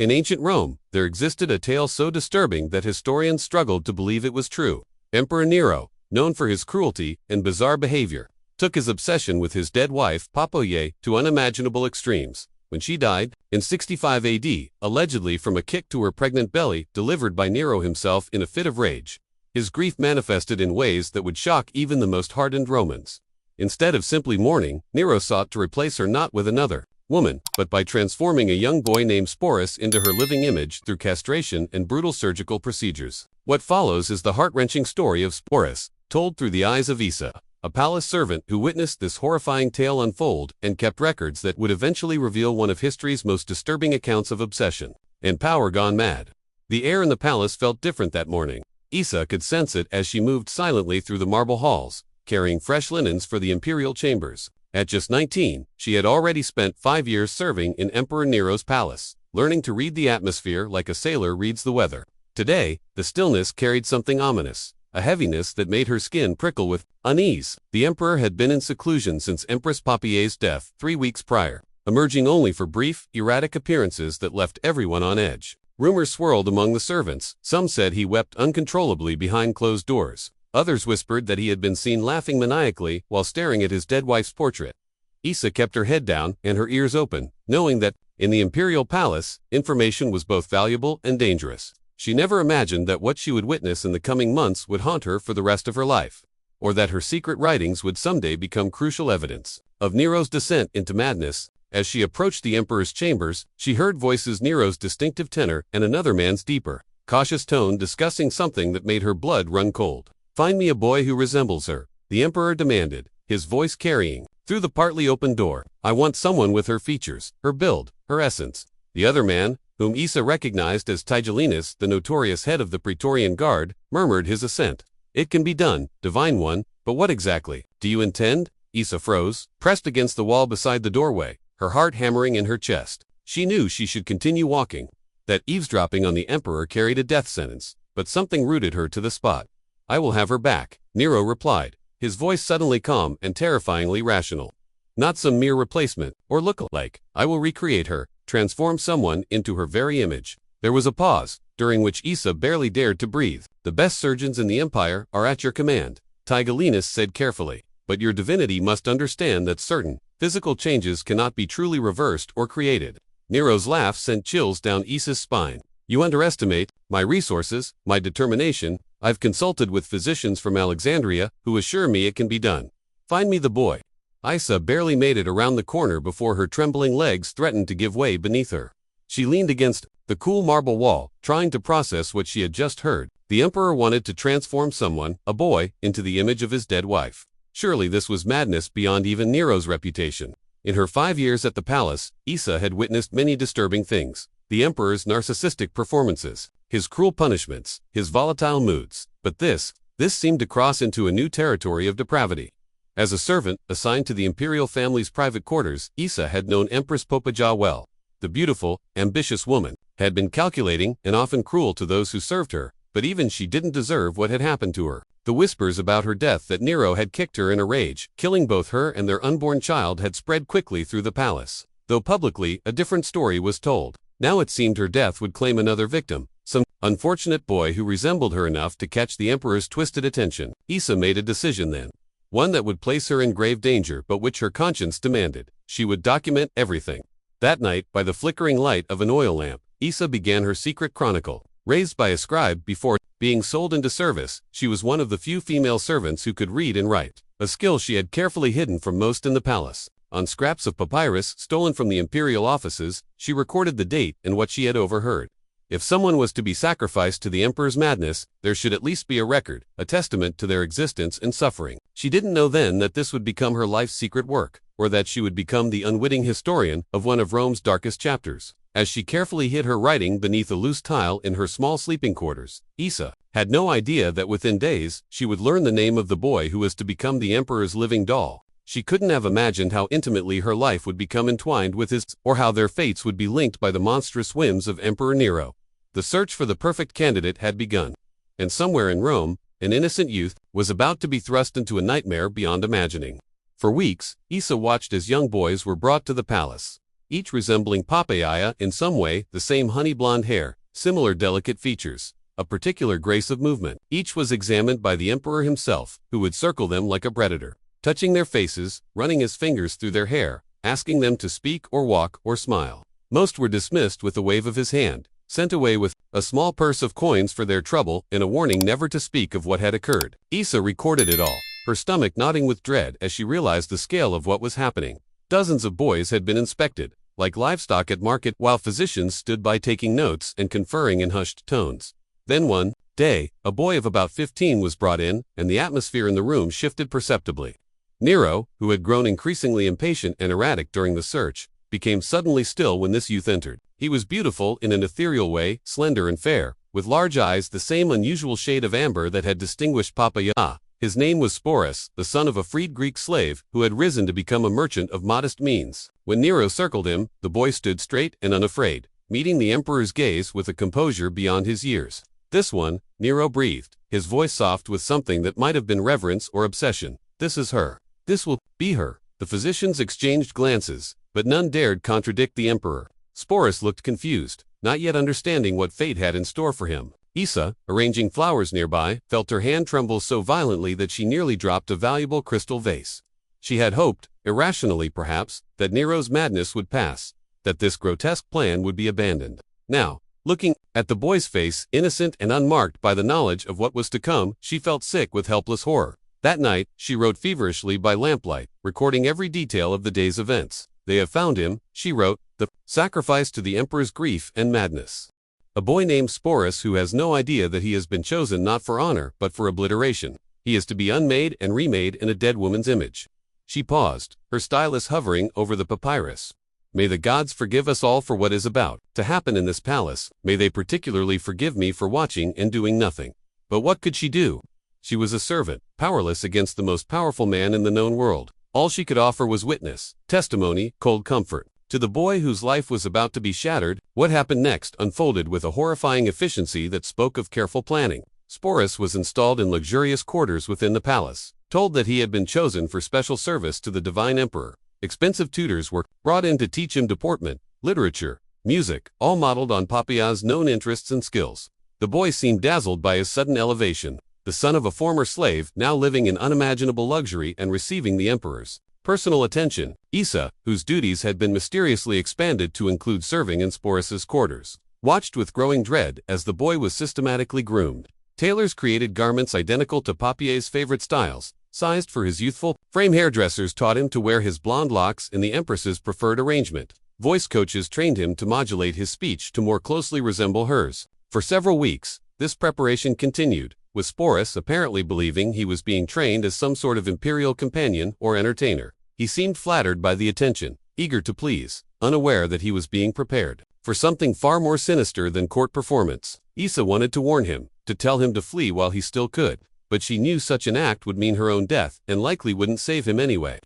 In ancient Rome, there existed a tale so disturbing that historians struggled to believe it was true. Emperor Nero, known for his cruelty and bizarre behavior, took his obsession with his dead wife, Poppaea, to unimaginable extremes. When she died, in 65 AD, allegedly from a kick to her pregnant belly delivered by Nero himself in a fit of rage, his grief manifested in ways that would shock even the most hardened Romans. Instead of simply mourning, Nero sought to replace her not with another woman, but by transforming a young boy named Sporus into her living image through castration and brutal surgical procedures. What follows is the heart-wrenching story of Sporus, told through the eyes of Isa, a palace servant who witnessed this horrifying tale unfold and kept records that would eventually reveal one of history's most disturbing accounts of obsession and power gone mad. The air in the palace felt different that morning. Isa could sense it as she moved silently through the marble halls, carrying fresh linens for the imperial chambers. At just 19, she had already spent 5 years serving in Emperor Nero's palace, learning to read the atmosphere like a sailor reads the weather. Today, the stillness carried something ominous, a heaviness that made her skin prickle with unease. The emperor had been in seclusion since Empress Poppaea's death 3 weeks prior, emerging only for brief, erratic appearances that left everyone on edge. Rumors swirled among the servants. Some said he wept uncontrollably behind closed doors. Others whispered that he had been seen laughing maniacally while staring at his dead wife's portrait. Isa kept her head down and her ears open, knowing that, in the imperial palace, information was both valuable and dangerous. She never imagined that what she would witness in the coming months would haunt her for the rest of her life, or that her secret writings would someday become crucial evidence of Nero's descent into madness. As she approached the emperor's chambers, she heard voices, Nero's distinctive tenor and another man's deeper, cautious tone discussing something that made her blood run cold. "Find me a boy who resembles her," the emperor demanded, his voice carrying through the partly open door. "I want someone with her features, her build, her essence." The other man, whom Isa recognized as Tigellinus, the notorious head of the Praetorian Guard, murmured his assent. "It can be done, divine one, but what exactly do you intend?" Isa froze, pressed against the wall beside the doorway, her heart hammering in her chest. She knew she should continue walking, that eavesdropping on the emperor carried a death sentence, but something rooted her to the spot. "I will have her back," Nero replied, his voice suddenly calm and terrifyingly rational. "Not some mere replacement or look-alike. I will recreate her, transform someone into her very image." There was a pause, during which Isa barely dared to breathe. "The best surgeons in the empire are at your command," Tigellinus said carefully, "but your divinity must understand that certain physical changes cannot be truly reversed or created." Nero's laugh sent chills down Isa's spine. "You underestimate my resources, my determination. I've consulted with physicians from Alexandria who assure me it can be done. Find me the boy." Isa barely made it around the corner before her trembling legs threatened to give way beneath her. She leaned against the cool marble wall, trying to process what she had just heard. The emperor wanted to transform someone, a boy, into the image of his dead wife. Surely this was madness beyond even Nero's reputation. In her 5 years at the palace, Isa had witnessed many disturbing things. The emperor's narcissistic performances, his cruel punishments, his volatile moods. But this seemed to cross into a new territory of depravity. As a servant assigned to the imperial family's private quarters, Isa had known Empress Poppaea well. The beautiful, ambitious woman had been calculating and often cruel to those who served her, but even she didn't deserve what had happened to her. The whispers about her death, that Nero had kicked her in a rage, killing both her and their unborn child, had spread quickly through the palace. Though publicly, a different story was told. Now it seemed her death would claim another victim, some unfortunate boy who resembled her enough to catch the emperor's twisted attention. Isa made a decision then, one that would place her in grave danger, but which her conscience demanded. She would document everything. That night, by the flickering light of an oil lamp, Isa began her secret chronicle. Raised by a scribe before being sold into service, she was one of the few female servants who could read and write, a skill she had carefully hidden from most in the palace. On scraps of papyrus stolen from the imperial offices, she recorded the date and what she had overheard. If someone was to be sacrificed to the emperor's madness, there should at least be a record, a testament to their existence and suffering. She didn't know then that this would become her life's secret work, or that she would become the unwitting historian of one of Rome's darkest chapters. As she carefully hid her writing beneath a loose tile in her small sleeping quarters, Isa had no idea that within days she would learn the name of the boy who was to become the emperor's living doll. She couldn't have imagined how intimately her life would become entwined with his, or how their fates would be linked by the monstrous whims of Emperor Nero. The search for the perfect candidate had begun, and somewhere in Rome, an innocent youth was about to be thrust into a nightmare beyond imagining. For weeks, Isa watched as young boys were brought to the palace. each resembling Papaya in some way, the same honey blonde hair, similar delicate features, a particular grace of movement. Each was examined by the emperor himself, who would circle them like a predator, touching their faces, running his fingers through their hair, asking them to speak or walk or smile. Most were dismissed with a wave of his hand, sent away with a small purse of coins for their trouble and a warning never to speak of what had occurred. Issa recorded it all, her stomach knotting with dread as she realized the scale of what was happening. Dozens of boys had been inspected, like livestock at market, while physicians stood by taking notes and conferring in hushed tones. Then one day, a boy of about 15 was brought in, and the atmosphere in the room shifted perceptibly. Nero, who had grown increasingly impatient and erratic during the search, became suddenly still when this youth entered. He was beautiful in an ethereal way, slender and fair, with large eyes the same unusual shade of amber that had distinguished Papaya. His name was Sporus, the son of a freed Greek slave who had risen to become a merchant of modest means. When Nero circled him, the boy stood straight and unafraid, meeting the emperor's gaze with a composure beyond his years. "This one," Nero breathed, his voice soft with something that might have been reverence or obsession. "This is her. This will be her." The physicians exchanged glances, but none dared contradict the emperor. Sporus looked confused, not yet understanding what fate had in store for him. Issa, arranging flowers nearby, felt her hand tremble so violently that she nearly dropped a valuable crystal vase. She had hoped, irrationally perhaps, that Nero's madness would pass, that this grotesque plan would be abandoned. Now, looking at the boy's face, innocent and unmarked by the knowledge of what was to come, she felt sick with helpless horror. That night, she wrote feverishly by lamplight, recording every detail of the day's events. "They have found him," she wrote, "the sacrifice to the emperor's grief and madness. A boy named Sporus who has no idea that he has been chosen not for honor but for obliteration. He is to be unmade and remade in a dead woman's image." She paused, her stylus hovering over the papyrus. "May the gods forgive us all for what is about to happen in this palace. May they particularly forgive me for watching and doing nothing." But what could she do? She was a servant, powerless against the most powerful man in the known world. All she could offer was witness, testimony, cold comfort. To the boy whose life was about to be shattered, what happened next unfolded with a horrifying efficiency that spoke of careful planning. Sporus was installed in luxurious quarters within the palace, told that he had been chosen for special service to the divine emperor. Expensive tutors were brought in to teach him deportment, literature, music, all modeled on Papaya's known interests and skills. The boy seemed dazzled by his sudden elevation, the son of a former slave, now living in unimaginable luxury and receiving the emperor's personal attention. Issa, whose duties had been mysteriously expanded to include serving in Sporus's quarters, watched with growing dread as the boy was systematically groomed. Tailors created garments identical to Papaya's favorite styles, sized for his youthful frame. Hairdressers taught him to wear his blonde locks in the empress's preferred arrangement. Voice coaches trained him to modulate his speech to more closely resemble hers. For several weeks, this preparation continued, with Sporus apparently believing he was being trained as some sort of imperial companion or entertainer. He seemed flattered by the attention, eager to please, unaware that he was being prepared for something far more sinister than court performance. Issa wanted to warn him, to tell him to flee while he still could, but she knew such an act would mean her own death and likely wouldn't save him anyway.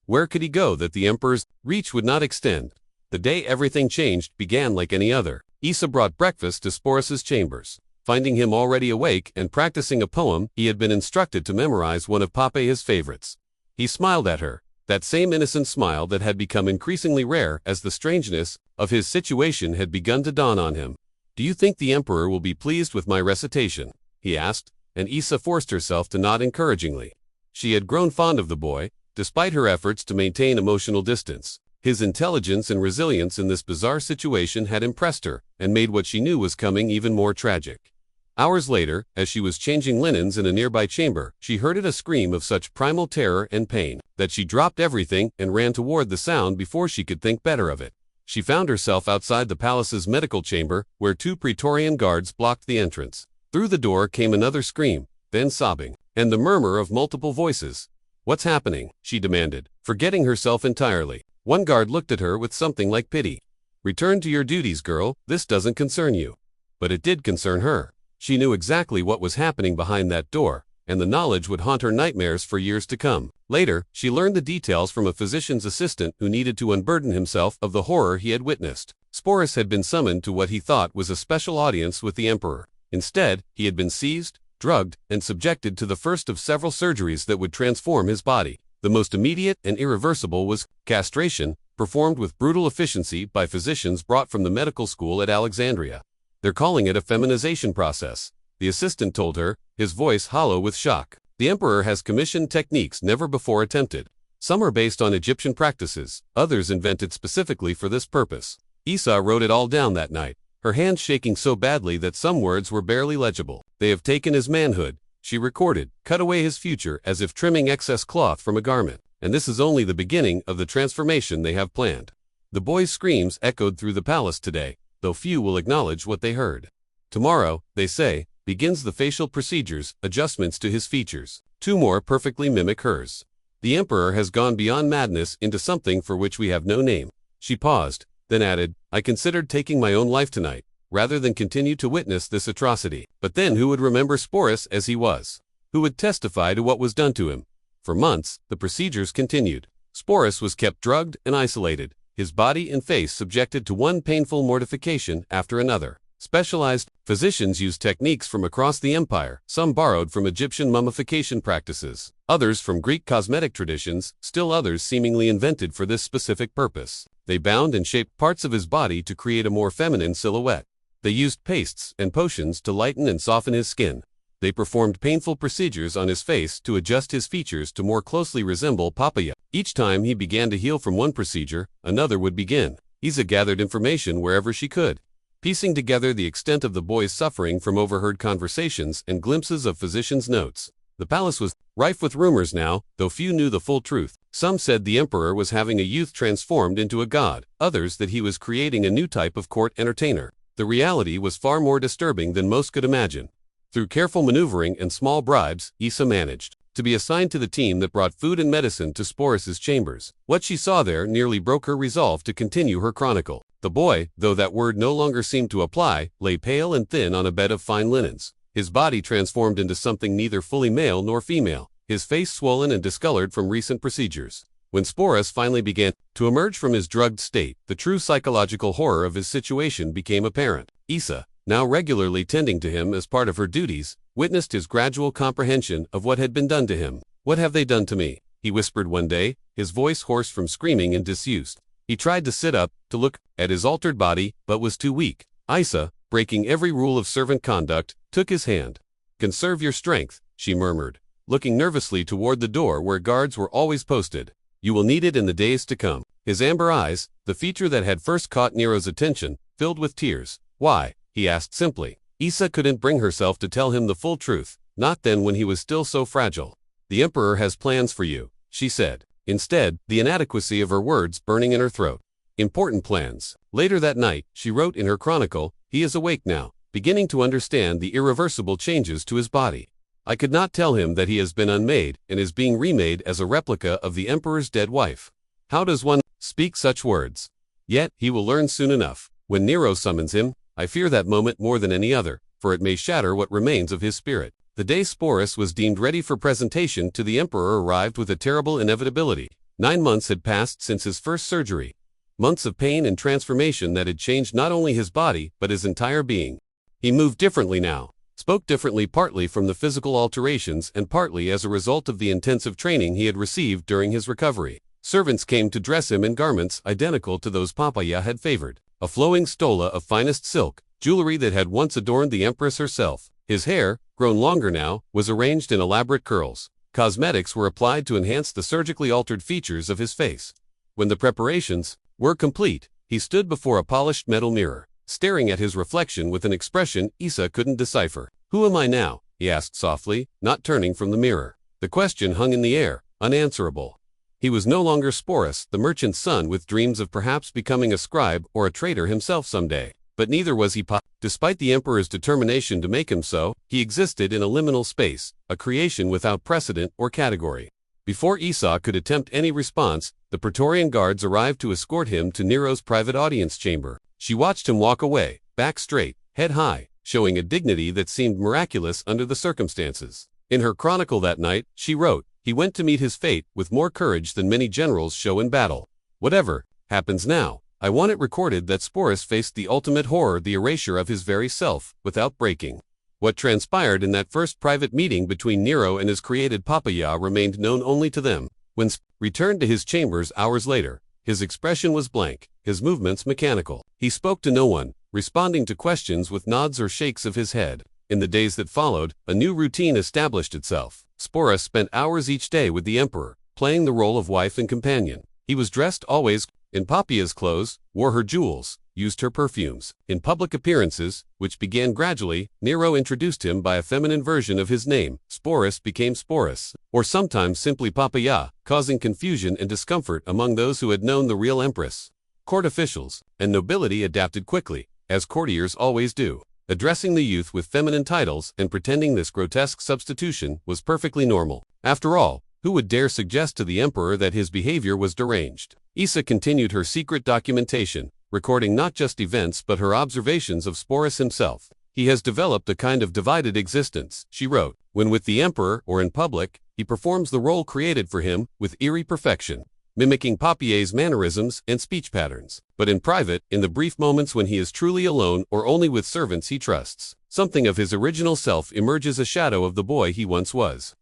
Where could he go that the emperor's reach would not extend? The day everything changed began like any other. Issa brought breakfast to Sporus's chambers. Finding him already awake and practicing a poem, he had been instructed to memorize one of Papaya's favorites. He smiled at her, that same innocent smile that had become increasingly rare as the strangeness of his situation had begun to dawn on him. "Do you think the emperor will be pleased with my recitation?" he asked, and Issa forced herself to nod encouragingly. She had grown fond of the boy, despite her efforts to maintain emotional distance. His intelligence and resilience in this bizarre situation had impressed her and made what she knew was coming even more tragic. Hours later, as she was changing linens in a nearby chamber, she heard a scream of such primal terror and pain that she dropped everything and ran toward the sound before she could think better of it. She found herself outside the palace's medical chamber, where 2 Praetorian guards blocked the entrance. Through the door came another scream, then sobbing, and the murmur of multiple voices. "What's happening?" she demanded, forgetting herself entirely. One guard looked at her with something like pity. "Return to your duties, girl. This doesn't concern you." But it did concern her. She knew exactly what was happening behind that door, and the knowledge would haunt her nightmares for years to come. Later, she learned the details from a physician's assistant who needed to unburden himself of the horror he had witnessed. Sporus had been summoned to what he thought was a special audience with the emperor. Instead, he had been seized, drugged, and subjected to the first of several surgeries that would transform his body. The most immediate and irreversible was castration, performed with brutal efficiency by physicians brought from the medical school at Alexandria. They're calling it a feminization process, the assistant told her, his voice hollow with shock. The emperor has commissioned techniques never before attempted. Some are based on Egyptian practices, others invented specifically for this purpose. Issa wrote it all down that night, her hands shaking so badly that some words were barely legible. They have taken his manhood, she recorded, cut away his future as if trimming excess cloth from a garment. And this is only the beginning of the transformation they have planned. The boy's screams echoed through the palace today, though few will acknowledge what they heard. Tomorrow, they say, begins the facial procedures, adjustments to his features. 2 more perfectly mimic hers. The emperor has gone beyond madness into something for which we have no name. She paused, then added, I considered taking my own life tonight, rather than continue to witness this atrocity. But then who would remember Sporus as he was? Who would testify to what was done to him? For months, the procedures continued. Sporus was kept drugged and isolated, his body and face subjected to one painful mortification after another. Specialized physicians used techniques from across the empire, some borrowed from Egyptian mummification practices, others from Greek cosmetic traditions, still others seemingly invented for this specific purpose. They bound and shaped parts of his body to create a more feminine silhouette. They used pastes and potions to lighten and soften his skin. They performed painful procedures on his face to adjust his features to more closely resemble Papaya. Each time he began to heal from one procedure, another would begin. Issa gathered information wherever she could, piecing together the extent of the boy's suffering from overheard conversations and glimpses of physicians' notes. The palace was rife with rumors now, though few knew the full truth. Some said the emperor was having a youth transformed into a god, others that he was creating a new type of court entertainer. The reality was far more disturbing than most could imagine. Through careful maneuvering and small bribes, Issa managed to be assigned to the team that brought food and medicine to Sporus's chambers. What she saw there nearly broke her resolve to continue her chronicle. The boy, though that word no longer seemed to apply, lay pale and thin on a bed of fine linens, his body transformed into something neither fully male nor female, his face swollen and discolored from recent procedures. When Sporus finally began to emerge from his drugged state, the true psychological horror of his situation became apparent. Issa, now regularly tending to him as part of her duties, witnessed his gradual comprehension of what had been done to him. What have they done to me? He whispered one day, his voice hoarse from screaming and disuse. He tried to sit up, to look at his altered body, but was too weak. Issa, breaking every rule of servant conduct, took his hand. Conserve your strength, she murmured, looking nervously toward the door where guards were always posted. You will need it in the days to come. His amber eyes, the feature that had first caught Nero's attention, filled with tears. Why? He asked simply. Issa couldn't bring herself to tell him the full truth, not then when he was still so fragile. The emperor has plans for you, she said. Instead, the inadequacy of her words burning in her throat. Important plans. Later that night, she wrote in her chronicle, he is awake now, beginning to understand the irreversible changes to his body. I could not tell him that he has been unmade and is being remade as a replica of the emperor's dead wife. How does one speak such words? Yet, he will learn soon enough. When Nero summons him, I fear that moment more than any other, for it may shatter what remains of his spirit. The day Sporus was deemed ready for presentation to the emperor arrived with a terrible inevitability. 9 months had passed since his first surgery. Months of pain and transformation that had changed not only his body, but his entire being. He moved differently now, spoke differently partly from the physical alterations and partly as a result of the intensive training he had received during his recovery. Servants came to dress him in garments identical to those Papaya had favored. A flowing stola of finest silk, jewelry that had once adorned the empress herself. His hair, grown longer now, was arranged in elaborate curls. Cosmetics were applied to enhance the surgically altered features of his face. When the preparations were complete, he stood before a polished metal mirror, staring at his reflection with an expression Issa couldn't decipher. Who am I now? He asked softly, not turning from the mirror. The question hung in the air, unanswerable. He was no longer Sporus, the merchant's son with dreams of perhaps becoming a scribe or a trader himself someday. But neither was he Despite the emperor's determination to make him so, he existed in a liminal space, a creation without precedent or category. Before Issa could attempt any response, the Praetorian guards arrived to escort him to Nero's private audience chamber. She watched him walk away, back straight, head high, showing a dignity that seemed miraculous under the circumstances. In her chronicle that night, she wrote, he went to meet his fate with more courage than many generals show in battle. Whatever happens now, I want it recorded that Sporus faced the ultimate horror, the erasure of his very self, without breaking. What transpired in that first private meeting between Nero and his created Papaya remained known only to them. When Sporus returned to his chambers hours later, His expression was blank, his movements mechanical. He spoke to no one, responding to questions with nods or shakes of his head. In the days that followed, a new routine established itself. Sporus spent hours each day with the emperor, playing the role of wife and companion. He was dressed always in Poppaea's clothes, wore her jewels, used her perfumes. In public appearances, which began gradually, Nero introduced him by a feminine version of his name. Sporus became Sporus, or sometimes simply Poppaea, causing confusion and discomfort among those who had known the real empress. Court officials and nobility adapted quickly, as courtiers always do, addressing the youth with feminine titles and pretending this grotesque substitution was perfectly normal. After all, who would dare suggest to the emperor that his behavior was deranged? Issa continued her secret documentation, recording not just events but her observations of Sporus himself. He has developed a kind of divided existence, she wrote. When with the emperor or in public, he performs the role created for him with eerie perfection, mimicking Poppaea's mannerisms and speech patterns. But in private, in the brief moments when he is truly alone or only with servants he trusts, something of his original self emerges, a shadow of the boy he once was.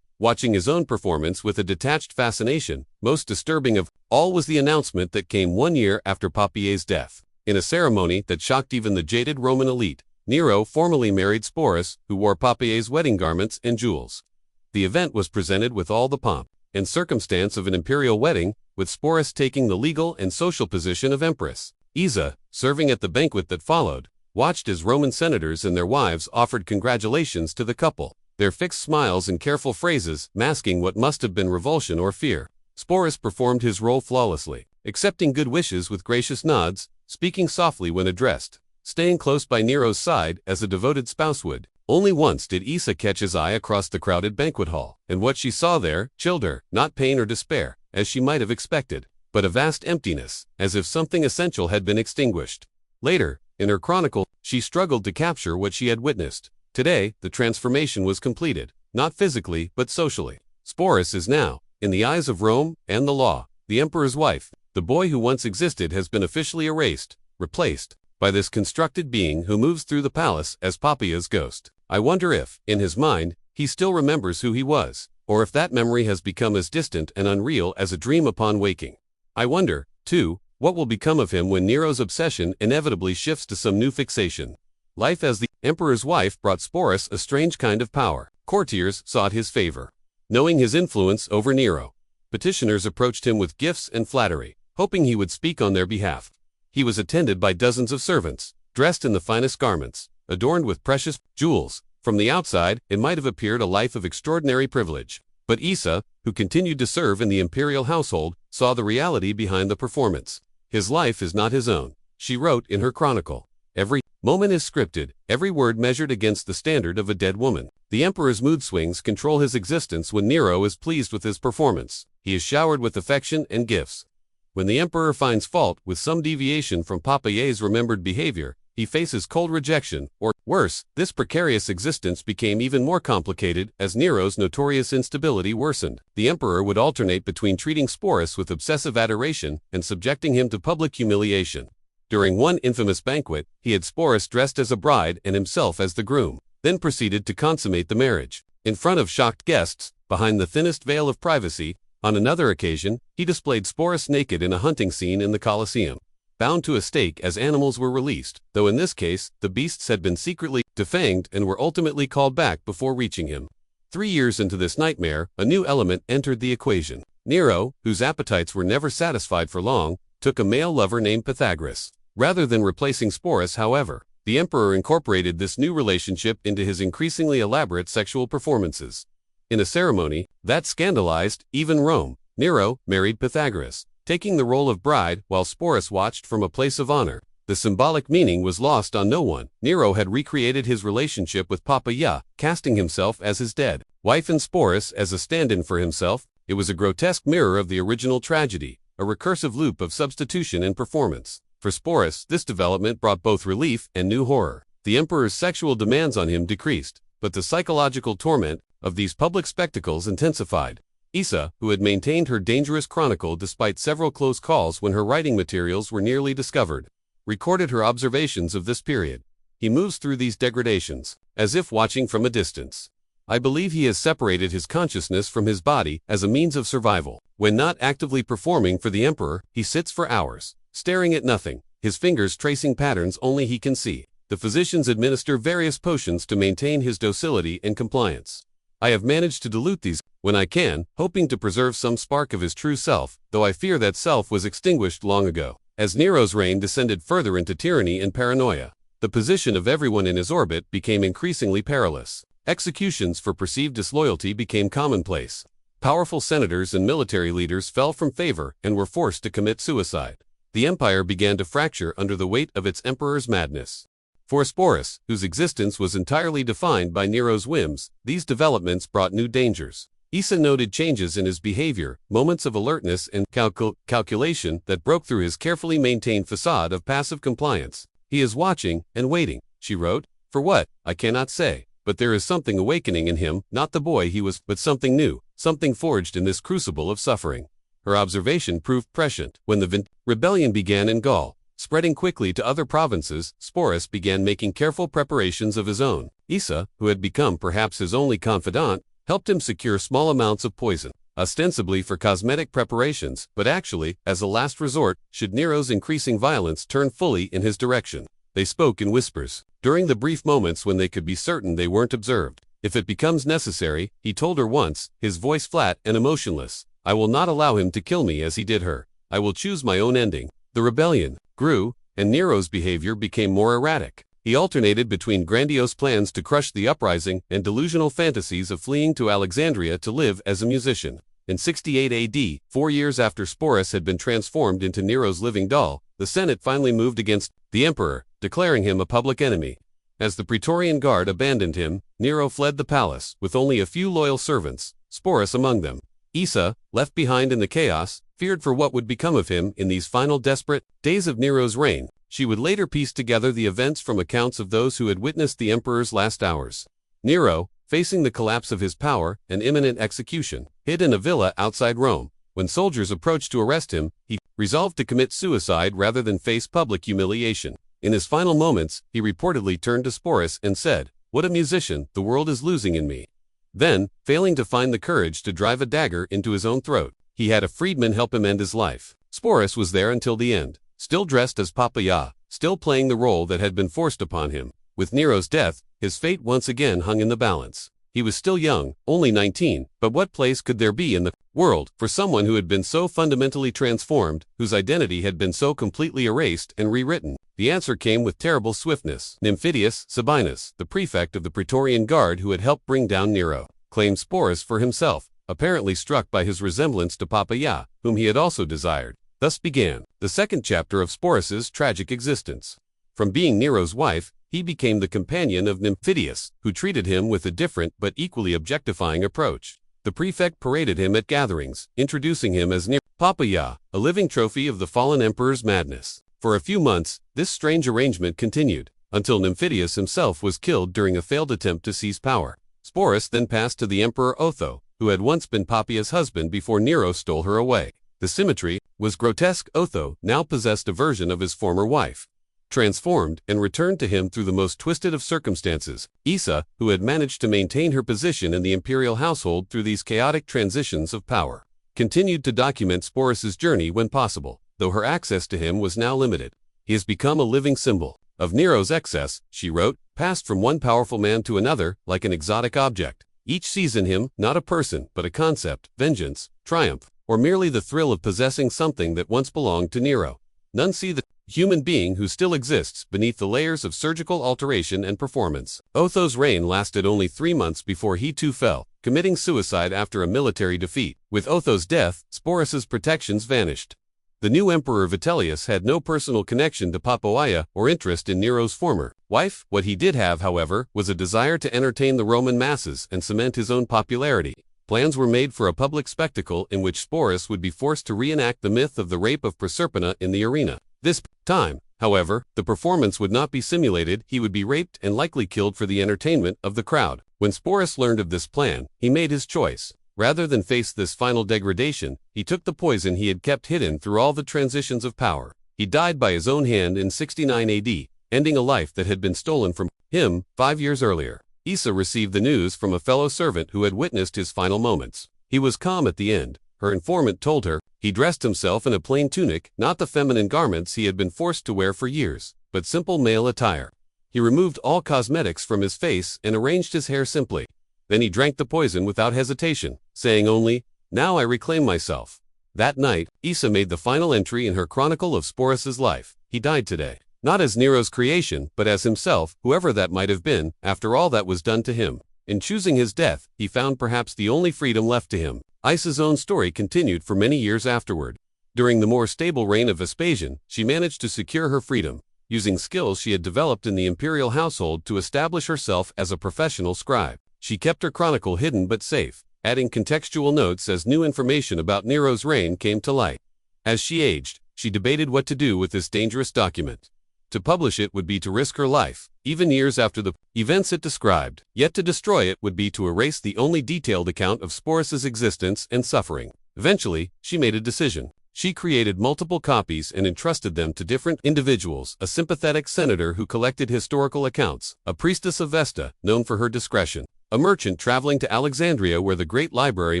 Watching his own performance with a detached fascination, most disturbing of all was the announcement that came 1 year after Poppaea's death. In a ceremony that shocked even the jaded Roman elite, Nero formally married Sporus, who wore Poppaea's wedding garments and jewels. The event was presented with all the pomp and circumstance of an imperial wedding, with Sporus taking the legal and social position of empress. Issa, serving at the banquet that followed, watched as Roman senators and their wives offered congratulations to the couple, their fixed smiles and careful phrases masking what must have been revulsion or fear. Sporus performed his role flawlessly, accepting good wishes with gracious nods, speaking softly when addressed, staying close by Nero's side as a devoted spouse would. Only once did Issa catch his eye across the crowded banquet hall, and what she saw there chilled her, not pain or despair, as she might have expected, but a vast emptiness, as if something essential had been extinguished. Later, in her chronicle, she struggled to capture what she had witnessed. Today, the transformation was completed, not physically but socially. Sporus is now, in the eyes of Rome and the law, the emperor's wife. The boy who once existed has been officially erased, replaced by this constructed being who moves through the palace as Poppaea's ghost. I wonder if, in his mind, he still remembers who he was, or if that memory has become as distant and unreal as a dream upon waking. I wonder, too, what will become of him when Nero's obsession inevitably shifts to some new fixation. Life as the emperor's wife brought Sporus a strange kind of power. Courtiers sought his favor, knowing his influence over Nero. Petitioners approached him with gifts and flattery, hoping he would speak on their behalf. He was attended by dozens of servants, dressed in the finest garments, adorned with precious jewels. From the outside, it might have appeared a life of extraordinary privilege. But Issa, who continued to serve in the imperial household, saw the reality behind the performance. His life is not his own, she wrote in her chronicle. Every moment is scripted, every word measured against the standard of a dead woman. The emperor's mood swings control his existence. When Nero is pleased with his performance, he is showered with affection and gifts. When the emperor finds fault with some deviation from Poppaea's remembered behavior, he faces cold rejection, or, worse, this precarious existence became even more complicated as Nero's notorious instability worsened. The emperor would alternate between treating Sporus with obsessive adoration and subjecting him to public humiliation. During one infamous banquet, he had Sporus dressed as a bride and himself as the groom, then proceeded to consummate the marriage. In front of shocked guests, behind the thinnest veil of privacy. On another occasion, he displayed Sporus naked in a hunting scene in the Colosseum, bound to a stake as animals were released, though in this case, the beasts had been secretly defanged and were ultimately called back before reaching him. 3 years into this nightmare, a new element entered the equation. Nero, whose appetites were never satisfied for long, took a male lover named Pythagoras. Rather than replacing Sporus, however, the emperor incorporated this new relationship into his increasingly elaborate sexual performances. In a ceremony that scandalized even Rome, Nero married Pythagoras, taking the role of bride while Sporus watched from a place of honor. The symbolic meaning was lost on no one. Nero had recreated his relationship with Poppaea, casting himself as his dead wife and Sporus as a stand-in for himself. It was a grotesque mirror of the original tragedy, a recursive loop of substitution and performance. For Sporus, this development brought both relief and new horror. The emperor's sexual demands on him decreased, but the psychological torment of these public spectacles intensified. Issa, who had maintained her dangerous chronicle despite several close calls when her writing materials were nearly discovered, recorded her observations of this period. He moves through these degradations, as if watching from a distance, I believe he has separated his consciousness from his body as a means of survival. When not actively performing for the emperor, he sits for hours, staring at nothing, his fingers tracing patterns only he can see. The physicians administer various potions to maintain his docility and compliance. I have managed to dilute these when I can, hoping to preserve some spark of his true self, though I fear that self was extinguished long ago. As Nero's reign descended further into tyranny and paranoia, the position of everyone in his orbit became increasingly perilous. Executions for perceived disloyalty became commonplace. Powerful senators and military leaders fell from favor and were forced to commit suicide. The empire began to fracture under the weight of its emperor's madness. For Sporus, whose existence was entirely defined by Nero's whims, these developments brought new dangers. Issa noted changes in his behavior, moments of alertness and calculation that broke through his carefully maintained facade of passive compliance. "He is watching and waiting," she wrote. "For what, I cannot say. But there is something awakening in him, not the boy he was, but something new, something forged in this crucible of suffering." Her observation proved prescient. When the rebellion began in Gaul, spreading quickly to other provinces, Sporus began making careful preparations of his own. Issa, who had become perhaps his only confidant, helped him secure small amounts of poison, ostensibly for cosmetic preparations, but actually, as a last resort, should Nero's increasing violence turn fully in his direction. They spoke in whispers, during the brief moments when they could be certain they weren't observed. "If it becomes necessary," he told her once, his voice flat and emotionless, "I will not allow him to kill me as he did her. I will choose my own ending." The rebellion grew, and Nero's behavior became more erratic. He alternated between grandiose plans to crush the uprising and delusional fantasies of fleeing to Alexandria to live as a musician. In 68 AD, 4 years after Sporus had been transformed into Nero's living doll, the Senate finally moved against the emperor, declaring him a public enemy. As the Praetorian Guard abandoned him, Nero fled the palace, with only a few loyal servants, Sporus among them. Issa, left behind in the chaos, feared for what would become of him in these final desperate days of Nero's reign. She would later piece together the events from accounts of those who had witnessed the emperor's last hours. Nero, facing the collapse of his power and imminent execution, hid in a villa outside Rome. When soldiers approached to arrest him, he resolved to commit suicide rather than face public humiliation. In his final moments, he reportedly turned to Sporus and said, "What a musician the world is losing in me." Then, failing to find the courage to drive a dagger into his own throat, he had a freedman help him end his life. Sporus was there until the end, still dressed as Papaya, still playing the role that had been forced upon him. With Nero's death, his fate once again hung in the balance. He was still young, only 19, but what place could there be in the world for someone who had been so fundamentally transformed, whose identity had been so completely erased and rewritten? The answer came with terrible swiftness. Nymphidius Sabinus, the prefect of the Praetorian Guard who had helped bring down Nero, claimed Sporus for himself, apparently struck by his resemblance to Papaya, whom he had also desired. Thus began the second chapter of Sporus's tragic existence. From being Nero's wife, he became the companion of Nymphidius, who treated him with a different but equally objectifying approach. The prefect paraded him at gatherings, introducing him as Papaya, a living trophy of the fallen emperor's madness. For a few months, this strange arrangement continued, until Nymphidius himself was killed during a failed attempt to seize power. Sporus then passed to the emperor Otho, who had once been Papia's husband before Nero stole her away. The symmetry was grotesque. Otho now possessed a version of his former wife, transformed and returned to him through the most twisted of circumstances. Issa, who had managed to maintain her position in the imperial household through these chaotic transitions of power, continued to document Sporus's journey when possible, though her access to him was now limited. "He has become a living symbol of Nero's excess," she wrote, "passed from one powerful man to another like an exotic object. Each sees in him not a person but a concept, vengeance, triumph, or merely the thrill of possessing something that once belonged to Nero. None see the human being who still exists beneath the layers of surgical alteration and performance." Otho's reign lasted only 3 months before he too fell, committing suicide after a military defeat. With Otho's death, Sporus's protections vanished. The new emperor Vitellius had no personal connection to Papaya or interest in Nero's former wife. What he did have, however, was a desire to entertain the Roman masses and cement his own popularity. Plans were made for a public spectacle in which Sporus would be forced to reenact the myth of the rape of Proserpina in the arena. This time, however, the performance would not be simulated. He would be raped and likely killed for the entertainment of the crowd. When Sporus learned of this plan, he made his choice. Rather than face this final degradation, he took the poison he had kept hidden through all the transitions of power. He died by his own hand in 69 AD, ending a life that had been stolen from him 5 years earlier. Issa received the news from a fellow servant who had witnessed his final moments. He was calm at the end. Her informant told her he dressed himself in a plain tunic, not the feminine garments he had been forced to wear for years, but simple male attire. He removed all cosmetics from his face and arranged his hair simply. Then he drank the poison without hesitation, saying only, "Now I reclaim myself." That night, Issa made the final entry in her chronicle of Sporus's life. He died today. Not as Nero's creation, but as himself, whoever that might have been, after all that was done to him. In choosing his death, he found perhaps the only freedom left to him. Issa's own story continued for many years afterward. During the more stable reign of Vespasian, she managed to secure her freedom, using skills she had developed in the imperial household to establish herself as a professional scribe. She kept her chronicle hidden but safe, adding contextual notes as new information about Nero's reign came to light. As she aged, she debated what to do with this dangerous document. To publish it would be to risk her life, even years after the events it described, yet to destroy it would be to erase the only detailed account of Sporus's existence and suffering. Eventually, she made a decision. She created multiple copies and entrusted them to different individuals: a sympathetic senator who collected historical accounts, a priestess of Vesta, known for her discretion, a merchant traveling to Alexandria where the great library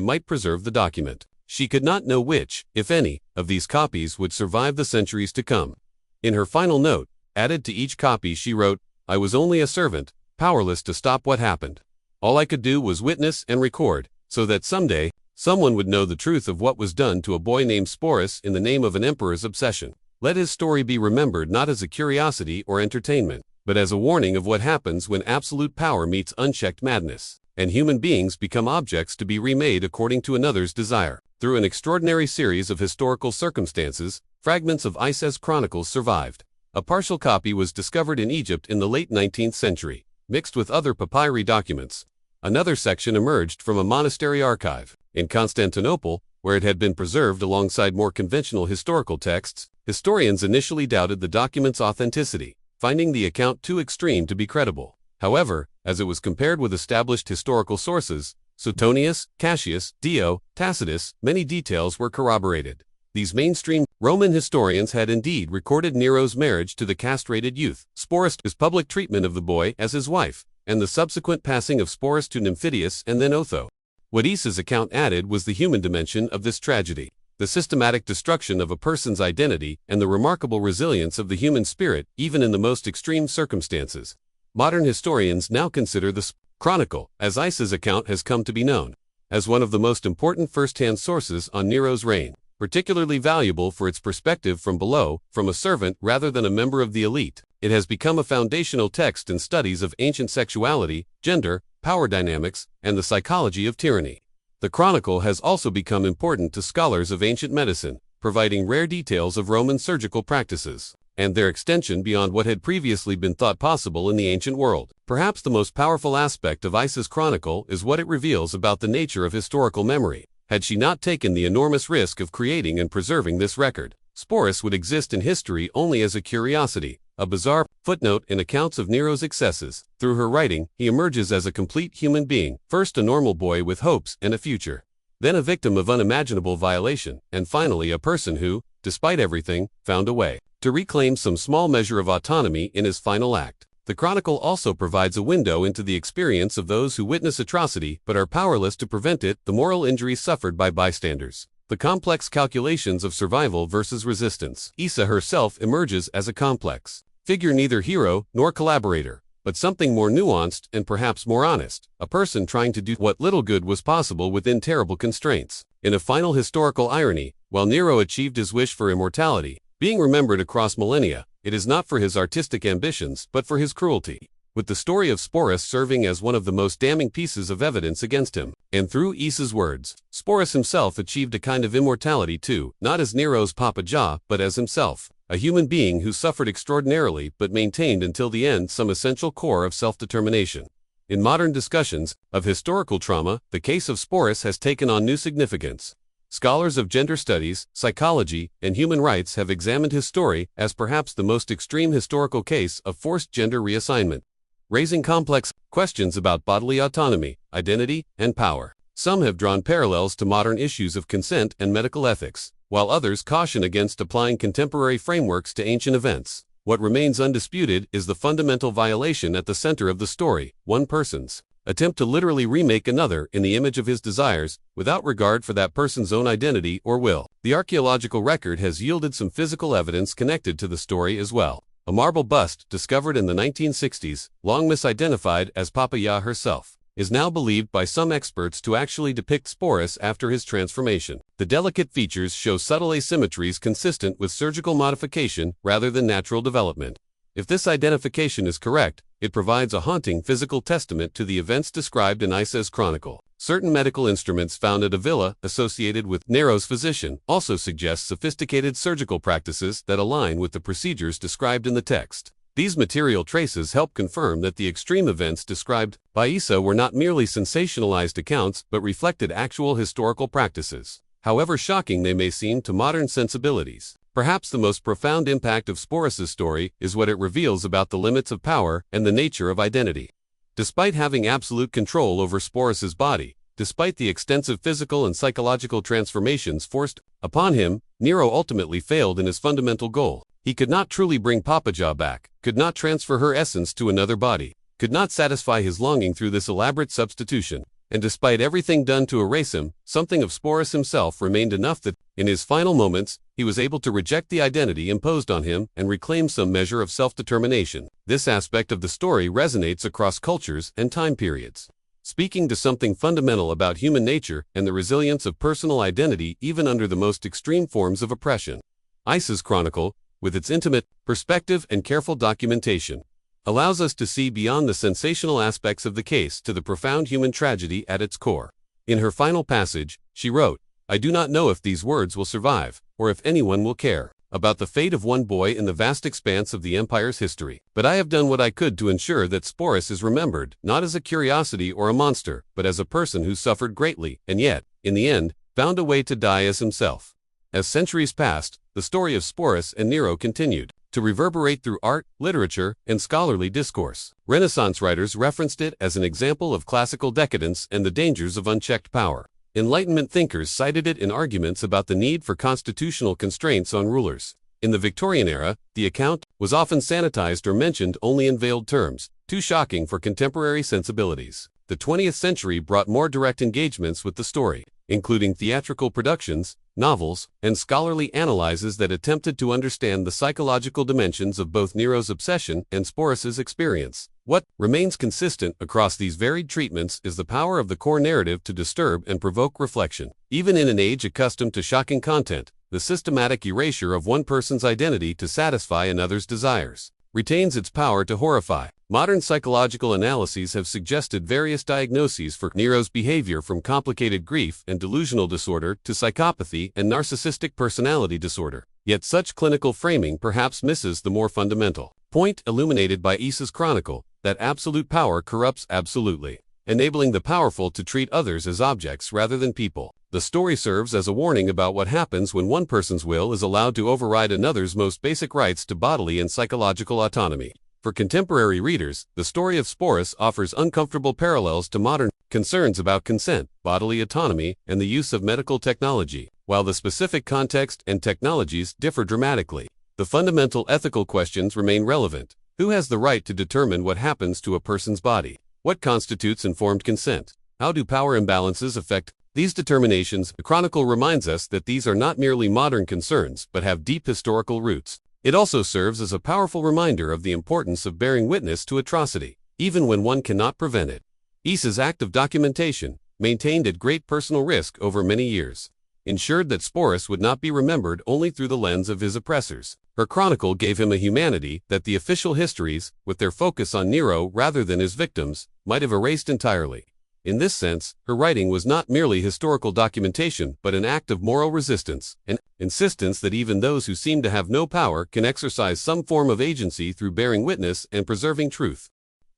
might preserve the document. She could not know which, if any, of these copies would survive the centuries to come. In her final note, added to each copy, she wrote, "I was only a servant, powerless to stop what happened. All I could do was witness and record, so that someday, someone would know the truth of what was done to a boy named Sporus in the name of an emperor's obsession. Let his story be remembered not as a curiosity or entertainment, but as a warning of what happens when absolute power meets unchecked madness, and human beings become objects to be remade according to another's desire." Through an extraordinary series of historical circumstances, fragments of Issa's chronicles survived. A partial copy was discovered in Egypt in the late 19th century, mixed with other papyri documents. Another section emerged from a monastery archive. In Constantinople, where it had been preserved alongside more conventional historical texts, historians initially doubted the document's authenticity, finding the account too extreme to be credible. However, as it was compared with established historical sources, Suetonius, Cassius, Dio, Tacitus, many details were corroborated. These mainstream Roman historians had indeed recorded Nero's marriage to the castrated youth, Sporus' public treatment of the boy as his wife, and the subsequent passing of Sporus to Nymphidius and then Otho. What Issa's account added was the human dimension of this tragedy, the systematic destruction of a person's identity, and the remarkable resilience of the human spirit, even in the most extreme circumstances. Modern historians now consider the Chronicle, as Issa's account has come to be known, as one of the most important first-hand sources on Nero's reign, particularly valuable for its perspective from below, from a servant rather than a member of the elite. It has become a foundational text in studies of ancient sexuality, gender, power dynamics, and the psychology of tyranny. The Chronicle has also become important to scholars of ancient medicine, providing rare details of Roman surgical practices, and their extension beyond what had previously been thought possible in the ancient world. Perhaps the most powerful aspect of Issa's Chronicle is what it reveals about the nature of historical memory. Had she not taken the enormous risk of creating and preserving this record, Sporus would exist in history only as a curiosity, a bizarre footnote in accounts of Nero's excesses. Through her writing, he emerges as a complete human being, first a normal boy with hopes and a future, then a victim of unimaginable violation, and finally a person who, despite everything, found a way to reclaim some small measure of autonomy in his final act. The Chronicle also provides a window into the experience of those who witness atrocity but are powerless to prevent it, the moral injuries suffered by bystanders, the complex calculations of survival versus resistance. Issa herself emerges as a complex figure, neither hero nor collaborator, but something more nuanced and perhaps more honest, a person trying to do what little good was possible within terrible constraints. In a final historical irony, while Nero achieved his wish for immortality, being remembered across millennia, it is not for his artistic ambitions, but for his cruelty, with the story of Sporus serving as one of the most damning pieces of evidence against him. And through Issa's words, Sporus himself achieved a kind of immortality too, not as Nero's Papa Jah, but as himself, a human being who suffered extraordinarily but maintained until the end some essential core of self-determination. In modern discussions of historical trauma, the case of Sporus has taken on new significance. Scholars of gender studies, psychology, and human rights have examined his story as perhaps the most extreme historical case of forced gender reassignment, raising complex questions about bodily autonomy, identity, and power. Some have drawn parallels to modern issues of consent and medical ethics, while others caution against applying contemporary frameworks to ancient events. What remains undisputed is the fundamental violation at the center of the story: one person's attempt to literally remake another in the image of his desires, without regard for that person's own identity or will. The archaeological record has yielded some physical evidence connected to the story as well. A marble bust, discovered in the 1960s, long misidentified as Papaya herself, is now believed by some experts to actually depict Sporus after his transformation. The delicate features show subtle asymmetries consistent with surgical modification rather than natural development. If this identification is correct, it provides a haunting physical testament to the events described in Isa's chronicle. Certain medical instruments found at a villa associated with Nero's physician also suggest sophisticated surgical practices that align with the procedures described in the text. These material traces help confirm that the extreme events described by Isa were not merely sensationalized accounts but reflected actual historical practices, however shocking they may seem to modern sensibilities. Perhaps the most profound impact of Sporus's story is what it reveals about the limits of power and the nature of identity. Despite having absolute control over Sporus's body, despite the extensive physical and psychological transformations forced upon him, Nero ultimately failed in his fundamental goal. He could not truly bring Papaya back, could not transfer her essence to another body, could not satisfy his longing through this elaborate substitution. And despite everything done to erase him, something of Sporus himself remained enough that, in his final moments, he was able to reject the identity imposed on him and reclaim some measure of self-determination. This aspect of the story resonates across cultures and time periods, speaking to something fundamental about human nature and the resilience of personal identity even under the most extreme forms of oppression. Isa's chronicle, with its intimate perspective and careful documentation, allows us to see beyond the sensational aspects of the case to the profound human tragedy at its core. In her final passage, she wrote, "I do not know if these words will survive, or if anyone will care about the fate of one boy in the vast expanse of the empire's history. But I have done what I could to ensure that Sporus is remembered, not as a curiosity or a monster, but as a person who suffered greatly, and yet, in the end, found a way to die as himself." As centuries passed, the story of Sporus and Nero continued to reverberate through art, literature, and scholarly discourse. Renaissance writers referenced it as an example of classical decadence and the dangers of unchecked power. Enlightenment thinkers cited it in arguments about the need for constitutional constraints on rulers. In the Victorian era, the account was often sanitized or mentioned only in veiled terms, too shocking for contemporary sensibilities. The 20th century brought more direct engagements with the story, including theatrical productions, novels, and scholarly analyses that attempted to understand the psychological dimensions of both Nero's obsession and Sporus's experience. What remains consistent across these varied treatments is the power of the core narrative to disturb and provoke reflection. Even in an age accustomed to shocking content, the systematic erasure of one person's identity to satisfy another's desires retains its power to horrify. Modern psychological analyses have suggested various diagnoses for Nero's behavior, from complicated grief and delusional disorder to psychopathy and narcissistic personality disorder. Yet such clinical framing perhaps misses the more fundamental point illuminated by Isa's chronicle, that absolute power corrupts absolutely, enabling the powerful to treat others as objects rather than people. The story serves as a warning about what happens when one person's will is allowed to override another's most basic rights to bodily and psychological autonomy. For contemporary readers, the story of Sporus offers uncomfortable parallels to modern concerns about consent, bodily autonomy, and the use of medical technology. While the specific context and technologies differ dramatically, the fundamental ethical questions remain relevant. Who has the right to determine what happens to a person's body? What constitutes informed consent? How do power imbalances affect these determinations? The Chronicle reminds us that these are not merely modern concerns, but have deep historical roots. It also serves as a powerful reminder of the importance of bearing witness to atrocity, even when one cannot prevent it. Isa's act of documentation, maintained at great personal risk over many years, ensured that Sporus would not be remembered only through the lens of his oppressors. Her chronicle gave him a humanity that the official histories, with their focus on Nero rather than his victims, might have erased entirely. In this sense, her writing was not merely historical documentation but an act of moral resistance, an insistence that even those who seem to have no power can exercise some form of agency through bearing witness and preserving truth.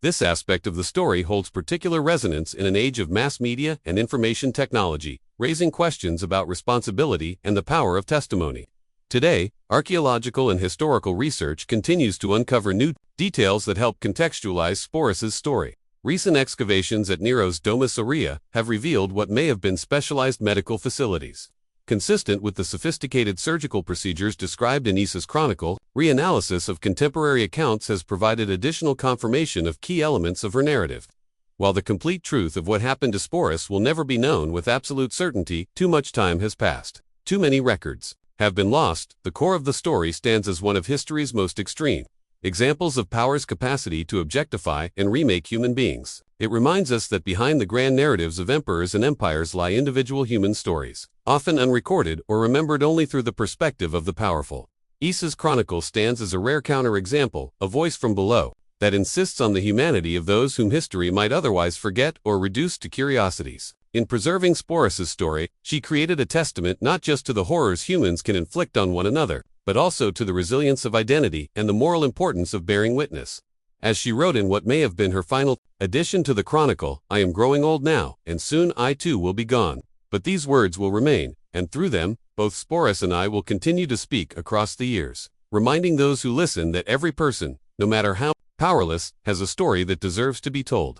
This aspect of the story holds particular resonance in an age of mass media and information technology, raising questions about responsibility and the power of testimony. Today, archaeological and historical research continues to uncover new details that help contextualize Sporus's story. Recent excavations at Nero's Domus Aurea have revealed what may have been specialized medical facilities, Consistent with the sophisticated surgical procedures described in Isa's chronicle, reanalysis of contemporary accounts has provided additional confirmation of key elements of her narrative. While the complete truth of what happened to Sporus will never be known with absolute certainty, too much time has passed. Too many records have been lost. The core of the story stands as one of history's most extreme examples of power's capacity to objectify and remake human beings. It reminds us that behind the grand narratives of emperors and empires lie individual human stories, often unrecorded or remembered only through the perspective of the powerful. Isa's chronicle stands as a rare counterexample, a voice from below, that insists on the humanity of those whom history might otherwise forget or reduce to curiosities. In preserving Sporus's story, she created a testament not just to the horrors humans can inflict on one another, but also to the resilience of identity and the moral importance of bearing witness. As she wrote in what may have been her final addition to the chronicle, "I am growing old now, and soon I too will be gone. But these words will remain, and through them, both Sporus and I will continue to speak across the years, reminding those who listen that every person, no matter how powerless, has a story that deserves to be told."